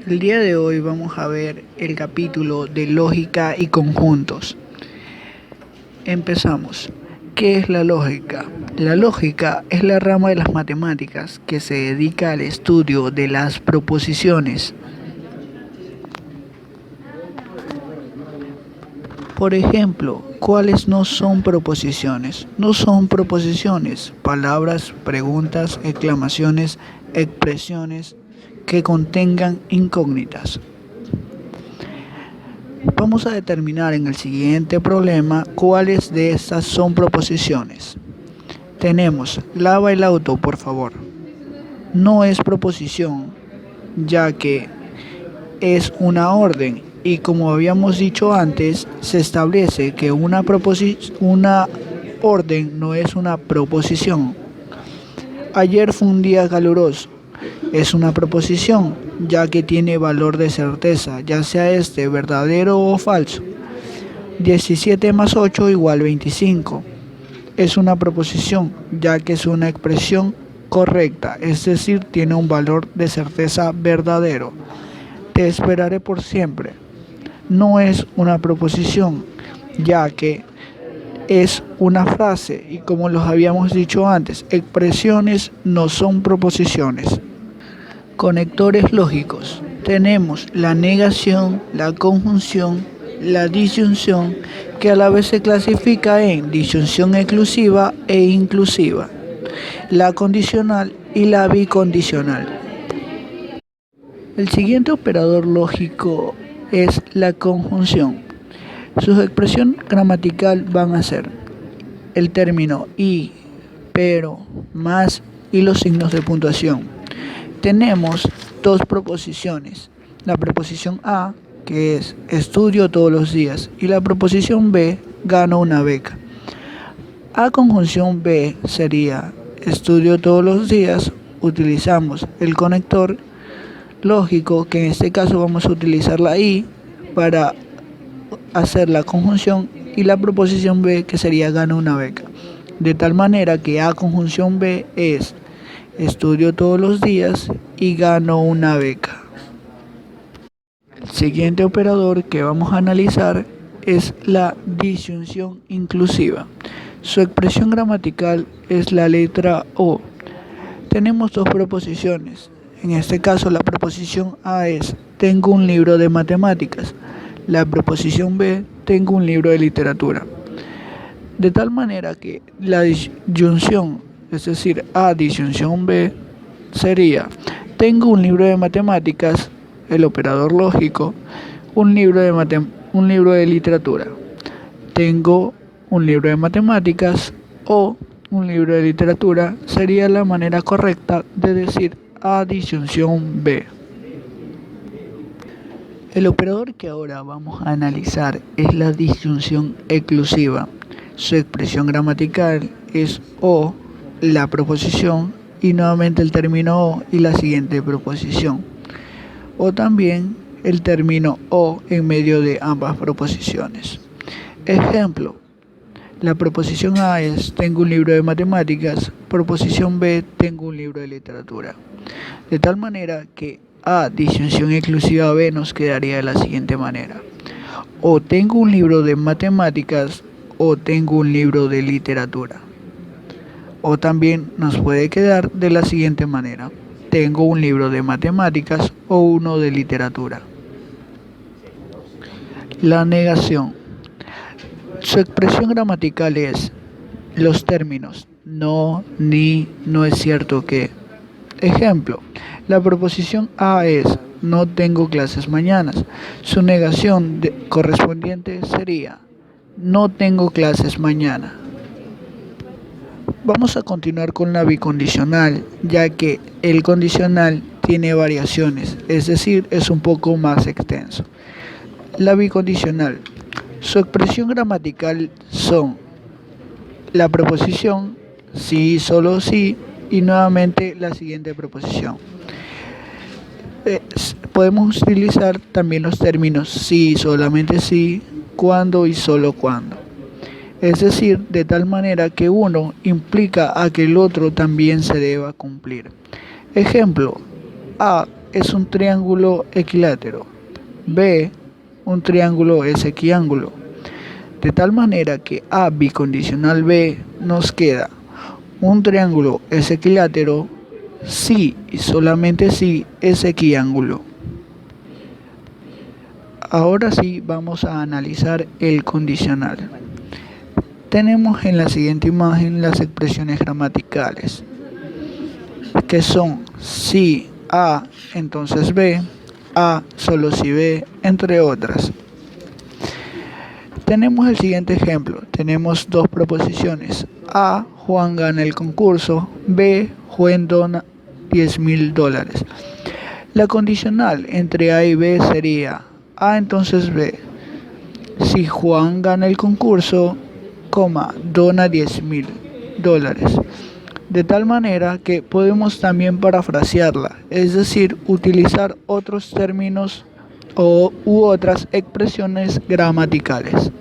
El día de hoy vamos a ver el capítulo de lógica y conjuntos. Empezamos. ¿Qué es la lógica? La lógica es la rama de las matemáticas que se dedica al estudio de las proposiciones. Por ejemplo, ¿cuáles no son proposiciones? No son proposiciones, palabras, preguntas, exclamaciones, expresiones que contengan incógnitas. Vamos a determinar en el siguiente problema cuáles de estas son proposiciones. Tenemos, lava el auto, por favor. No es proposición, ya que es una orden y como habíamos dicho antes, se establece que una orden no es una proposición. Ayer fue un día caluroso. Es una proposición, ya que tiene valor de certeza, ya sea este verdadero o falso. 17 más 8 igual 25. Es una proposición, ya que es una expresión correcta, es decir, tiene un valor de certeza verdadero. Te esperaré por siempre. No es una proposición, ya que es una frase y como los habíamos dicho antes, expresiones no son proposiciones. Conectores lógicos. Tenemos la negación, la conjunción, la disyunción, que a la vez se clasifica en disyunción exclusiva e inclusiva, la condicional y la bicondicional. El siguiente operador lógico es la conjunción. Sus expresiones gramaticales van a ser el término y, pero, más y los signos de puntuación. Tenemos dos proposiciones, la proposición A, que es estudio todos los días, y la proposición B, gano una beca. A conjunción B sería estudio todos los días, utilizamos el conector lógico, que en este caso vamos a utilizar la I para hacer la conjunción, y la proposición B, que sería gano una beca. De tal manera que A conjunción B es estudio todos los días y gano una beca. El siguiente operador que vamos a analizar es la disyunción inclusiva. Su expresión gramatical es la letra O. Tenemos dos proposiciones. En este caso la proposición A es tengo un libro de matemáticas. La proposición B, tengo un libro de literatura. De tal manera que la disyunción, es decir, A disyunción B, sería tengo un libro de matemáticas, el operador lógico, un libro de literatura. Tengo un libro de matemáticas o un libro de literatura sería la manera correcta de decir A disyunción B. El operador que ahora vamos a analizar es la disyunción exclusiva. Su expresión gramatical es O, la proposición, y nuevamente el término O y la siguiente proposición. O también el término O en medio de ambas proposiciones. Ejemplo, la proposición A es tengo un libro de matemáticas, proposición B, tengo un libro de literatura. De tal manera que A disyunción exclusiva B nos quedaría de la siguiente manera. O tengo un libro de matemáticas o tengo un libro de literatura. O también nos puede quedar de la siguiente manera. Tengo un libro de matemáticas o uno de literatura. La negación. Su expresión gramatical es los términos no, ni, no es cierto que. Ejemplo, la proposición A es no tengo clases mañana. Su negación correspondiente sería no tengo clases mañana. Vamos a continuar con la bicondicional, ya que el condicional tiene variaciones, es decir, es un poco más extenso. La bicondicional, su expresión gramatical son la proposición sí, solo sí y nuevamente la siguiente proposición. Podemos utilizar también los términos sí, solamente sí, cuando y solo cuando. Es decir, de tal manera que uno implica a que el otro también se deba cumplir. Ejemplo, A es un triángulo equilátero. B, un triángulo es equiángulo. De tal manera que A bicondicional B nos queda un triángulo es equilátero si y solamente si es equiángulo. Ahora sí vamos a analizar el condicional. Tenemos en la siguiente imagen las expresiones gramaticales, que son si A, entonces B, A, solo si B, entre otras. Tenemos el siguiente ejemplo. Tenemos dos proposiciones. A, Juan gana el concurso. B, Juan dona $10.000. La condicional entre A y B sería A, entonces B. Si Juan gana el concurso, dona $10.000. De tal manera que podemos también parafrasearla, es decir, utilizar otros términos u otras expresiones gramaticales,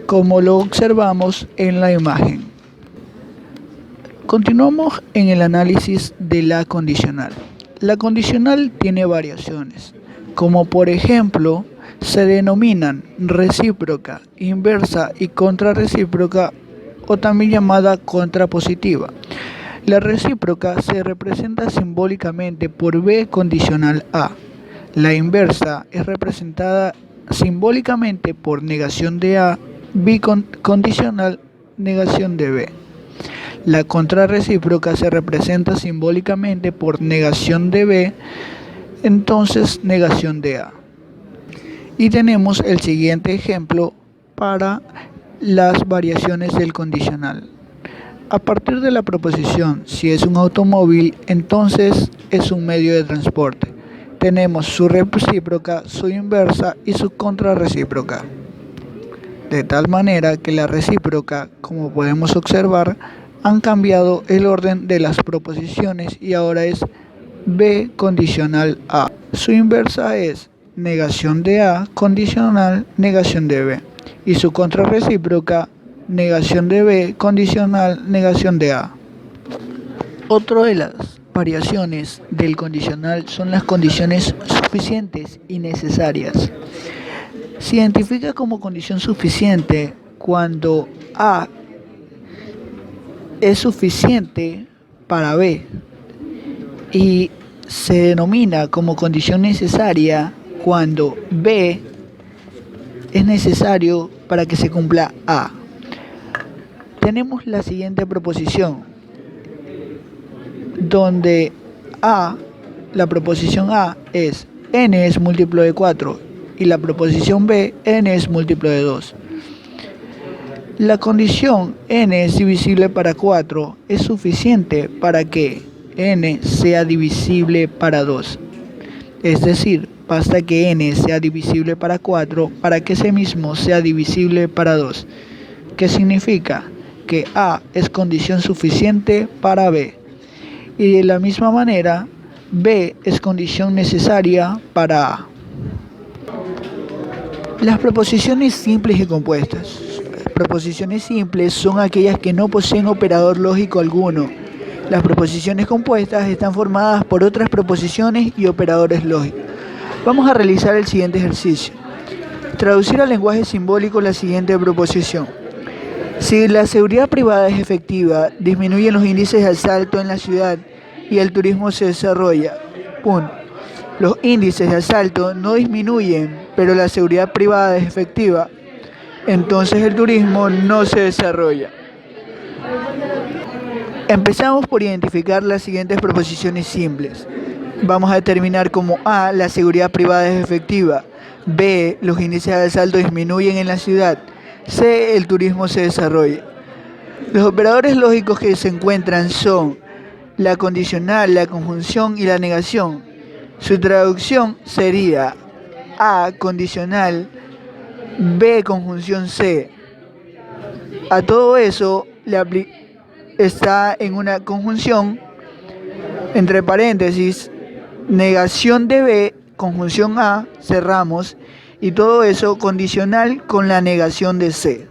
como lo observamos en la imagen. Continuamos en el análisis de la condicional. La condicional tiene variaciones, como por ejemplo, se denominan recíproca, inversa y contrarrecíproca, o también llamada contrapositiva. La recíproca se representa simbólicamente por B condicional A. La inversa es representada simbólicamente por negación de A, B condicional, negación de B. La contrarrecíproca se representa simbólicamente por negación de B, entonces negación de A. Y tenemos el siguiente ejemplo para las variaciones del condicional. A partir de la proposición, si es un automóvil, entonces es un medio de transporte. Tenemos su recíproca, su inversa y su contrarrecíproca. De tal manera que la recíproca, como podemos observar, han cambiado el orden de las proposiciones y ahora es B condicional A. Su inversa es negación de A condicional, negación de B. Y su contrarrecíproca, negación de B condicional, negación de A. Otra de las variaciones del condicional son las condiciones suficientes y necesarias. Se identifica como condición suficiente cuando A es suficiente para B y se denomina como condición necesaria cuando B es necesario para que se cumpla A. Tenemos la siguiente proposición, donde A, la proposición A es n es múltiplo de 4 y la proposición B, n es múltiplo de 2. La condición n es divisible para 4 es suficiente para que n sea divisible para 2. Es decir, basta que n sea divisible para 4 para que ese mismo sea divisible para 2. ¿Qué significa? Que A es condición suficiente para B. Y de la misma manera, B es condición necesaria para A. Las proposiciones simples y compuestas. Las proposiciones simples son aquellas que no poseen operador lógico alguno. Las proposiciones compuestas están formadas por otras proposiciones y operadores lógicos. Vamos a realizar el siguiente ejercicio. Traducir al lenguaje simbólico la siguiente proposición. Si la seguridad privada es efectiva, disminuyen los índices de asalto en la ciudad y el turismo se desarrolla. Punto. Los índices de asalto no disminuyen, pero la seguridad privada es efectiva. Entonces el turismo no se desarrolla. Empezamos por identificar las siguientes proposiciones simples. Vamos a determinar como A, la seguridad privada es efectiva. B, los índices de asalto disminuyen en la ciudad. C, el turismo se desarrolla. Los operadores lógicos que se encuentran son la condicional, la conjunción y la negación. Su traducción sería A, condicional, B, conjunción C. A todo eso está en una conjunción, entre paréntesis, negación de B, conjunción A, cerramos, y todo eso condicional con la negación de C.